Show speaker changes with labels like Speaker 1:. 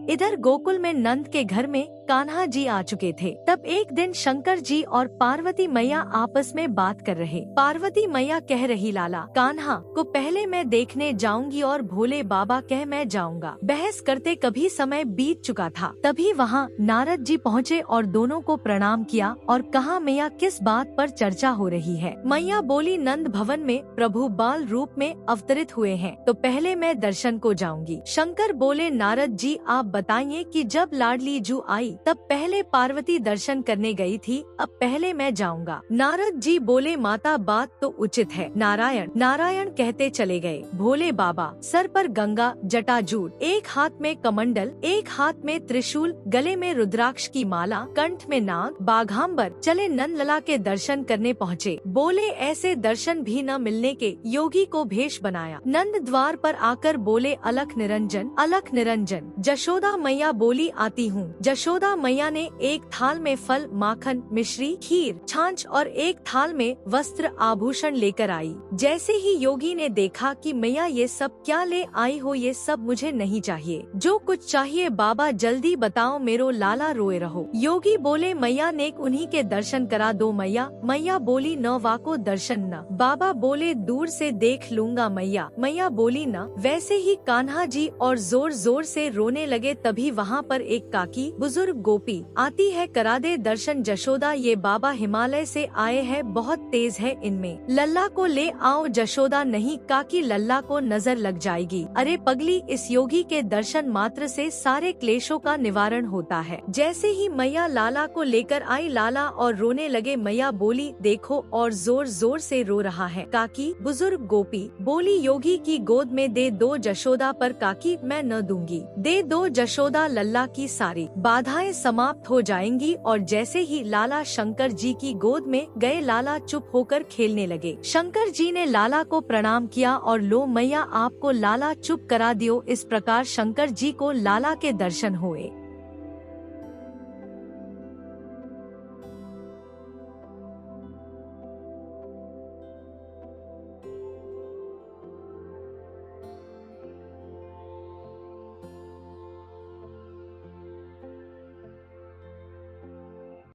Speaker 1: इधर गोकुल में नंद के घर में कान्हा जी आ चुके थे। तब एक दिन शंकर जी और पार्वती मैया आपस में बात कर रहे। पार्वती मैया कह रही, लाला कान्हा को पहले मैं देखने जाऊंगी और भोले बाबा कह मैं जाऊंगा। बहस करते कभी समय बीत चुका था। तभी वहाँ नारद जी पहुँचे और दोनों को प्रणाम किया और कहा, मैया किस बात पर चर्चा हो रही है। मैया बोली, नंद भवन में प्रभु बाल रूप में अवतरित हुए हैं, तो पहले मैं दर्शन को जाऊंगी। शंकर बोले, नारद जी आप बताइए कि जब लाडली जू आई तब पहले पार्वती दर्शन करने गई थी, अब पहले मैं जाऊंगा। नारद जी बोले, माता बात तो उचित है। नारायण नारायण कहते चले गए। भोले बाबा सर पर गंगा जटाजूट, एक हाथ में कमंडल, एक हाथ में त्रिशूल, गले में रुद्राक्ष की माला, कंठ में नाग, बाघांबर चले नंदलला के दर्शन करने पहुँचे। बोले, ऐसे दर्शन भी न मिलने के योगी को भेष बनाया। नंद द्वार पर आकर बोले, अलख निरंजन अलख निरंजन। जशोदा मैया बोली, आती हूँ। जशोदा मैया ने एक थाल में फल, माखन, मिश्री, खीर, छाछ और एक थाल में वस्त्र आभूषण लेकर आई। जैसे ही योगी ने देखा कि मैया ये सब क्या ले आई हो, ये सब मुझे नहीं चाहिए, जो कुछ चाहिए बाबा जल्दी बताओ, मेरो लाला रोए रहो। योगी बोले, मैया ने उन्हीं के दर्शन करा दो मैया। मैया बोली, न वाको दर्शन न। बाबा बोले, दूर से देख लूंगा मैया। मैया बोली, न। वैसे ही कान्हा जी और जोर जोर से रोने लगे। तभी वहाँ पर एक काकी बुजुर्ग गोपी आती है, करा दे दर्शन जशोदा, ये बाबा हिमालय से आए हैं, बहुत तेज है इनमें, लल्ला को ले आओ। जशोदा, नहीं काकी, लल्ला को नजर लग जाएगी। अरे पगली, इस योगी के दर्शन मात्र से सारे क्लेशों का निवारण होता है। जैसे ही मैया लाला को लेकर आई, लाला और रोने लगे। मैया बोली, देखो, और जोर जोर से रो रहा है। काकी बुजुर्ग गोपी बोली, योगी की गोद में दे दो जशोदा। पर काकी, मैं न दूंगी। दे दो जशोदा, लल्ला की सारी बाधाएं समाप्त हो जाएंगी। और जैसे ही लाला शंकर जी की गोद में गए, लाला चुप होकर खेलने लगे। शंकर जी ने लाला को प्रणाम किया और लो मैया आपको लाला चुप करा दियो। इस प्रकार शंकर जी को लाला के दर्शन हुए।